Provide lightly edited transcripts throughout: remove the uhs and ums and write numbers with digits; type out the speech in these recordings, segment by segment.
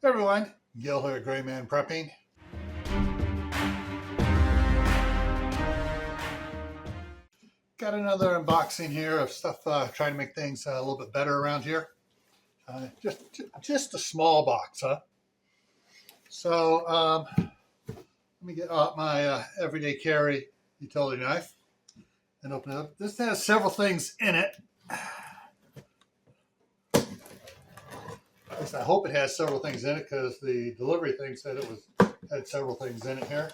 Hey everyone, Gil here at Gray Man Prepping. Got another unboxing here of stuff trying to make things a little bit better around here. Just a small box, huh? So let me get out my everyday carry utility knife and open it up. This has several things in it. At least I hope it has several things in it because the delivery thing said had several things in it here.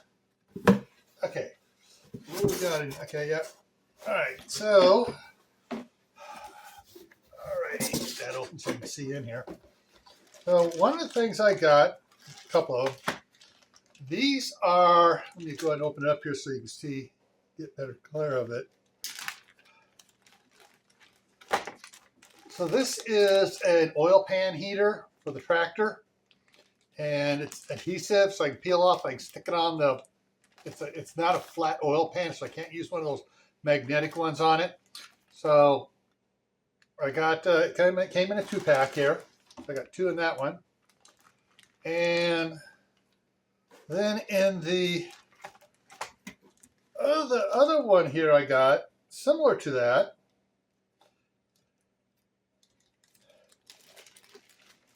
Okay, what we got in? Okay, yep. All right, so all right, get that open so you can see in here. So one of the things I got, a couple of these are. Let me go ahead and open it up here so you can see, get better clear of it. So this is an oil pan heater for the tractor, and it's adhesive, so I can peel off. I can stick it on the. It's not a flat oil pan, so I can't use one of those magnetic ones on it. So I got it came in a 2-pack here. I got 2 in that one, and then in the other one here I got similar to that.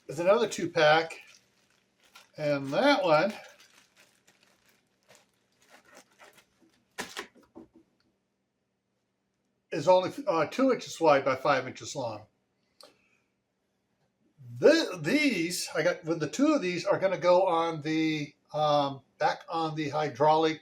There's another 2-pack, and that one is only 2 inches wide by 5 inches long. These I got with the 2 of these are going to go on the back on the hydraulic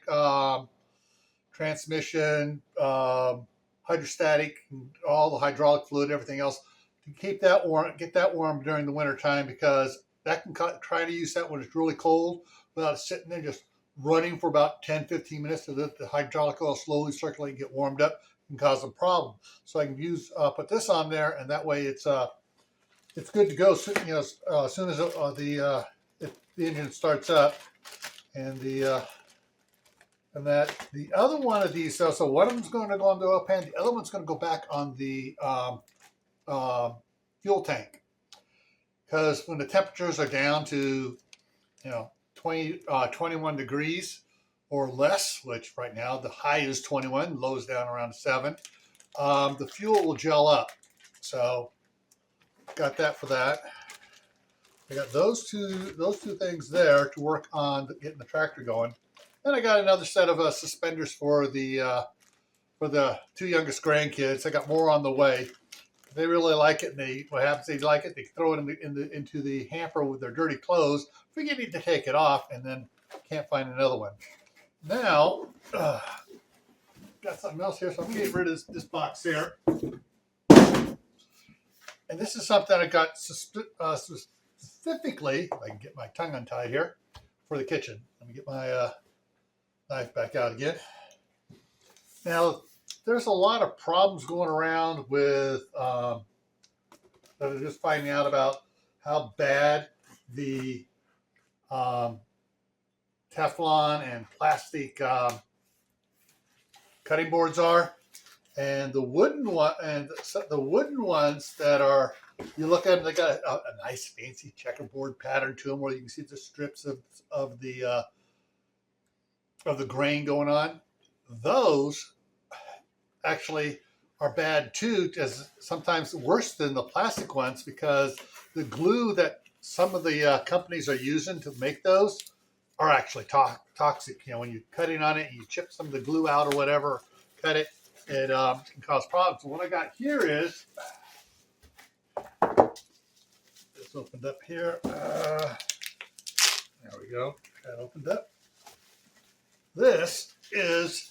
transmission, hydrostatic, all the hydraulic fluid, everything else, to keep that warm, get that warm during the winter time, because that can try to use that when it's really cold without sitting there just running for about 10-15 minutes to let the hydraulic oil slowly circulate and get warmed up, can cause a problem. So I can use put this on there, and that way it's good to go. So, you know, as soon as the engine starts up, and the other one of these. So one of them's going to go on the oil pan. The other one's going to go back on the fuel tank, because when the temperatures are down to 21 degrees or less, which right now the high is 21, low is down around 7, the fuel will gel up. So got that for that. I got those two things there to work on getting the tractor going. Then I got another set of suspenders for the 2 youngest grandkids. I got more on the way. They really like it, and what happens? They like it. They throw it into the hamper with their dirty clothes, forgetting to take it off, and then can't find another one. Now, got something else here, so I'm gonna get rid of this box here. And this is something I got specifically. If I can get my tongue untied here, for the kitchen. Let me get my knife back out again. Now, there's a lot of problems going around with that are just finding out about how bad the Teflon and plastic cutting boards are, and the wooden ones that are, you look at them, they got a nice fancy checkerboard pattern to them, where you can see the strips of the grain going on. Those actually are bad too, as sometimes worse than the plastic ones, because the glue that some of the companies are using to make those are actually toxic. You know, when you're cutting on it and you chip some of the glue out or whatever, cut it, it can cause problems. So what I got here is, this opened up here. There we go. That opened up. This is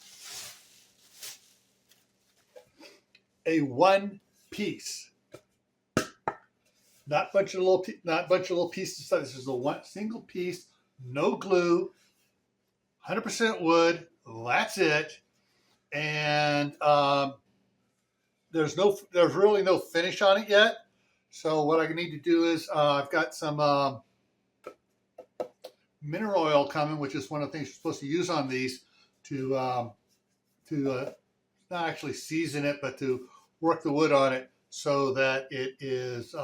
a 1-piece, not a bunch of little pieces. This is a single piece, no glue, 100% wood. That's it. And there's really no finish on it yet. So what I need to do is I've got some mineral oil coming, which is one of the things you're supposed to use on these to not actually season it, but to work the wood on it so that it is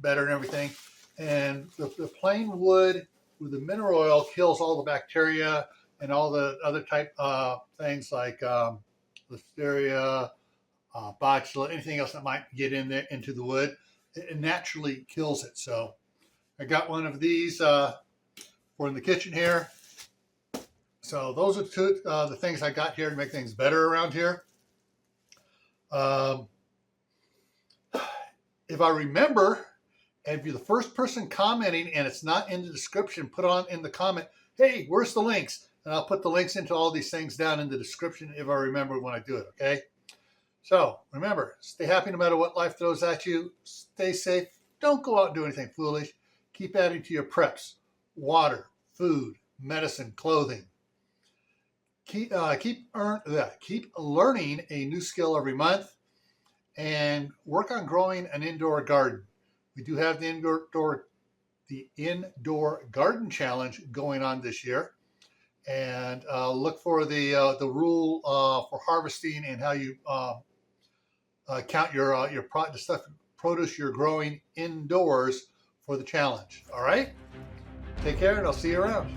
better and everything. And the plain wood with the mineral oil kills all the bacteria and all the other type things like listeria, botula, anything else that might get in there into the wood. It naturally kills it. So I got one of these for in the kitchen here. So those are two the things I got here to make things better around here. If I remember, and if you're the first person commenting and it's not in the description, put on in the comment, hey, where's the links? And I'll put the links into all these things down in the description if I remember when I do it, okay? So remember, stay happy no matter what life throws at you. Stay safe. Don't go out and do anything foolish. Keep adding to your preps. Water, food, medicine, clothing. Keep learning a new skill every month and work on growing an indoor garden. We do have the indoor garden challenge going on this year, and look for the rule for harvesting and how you count the produce you're growing indoors for the challenge. All right, take care, and I'll see you around.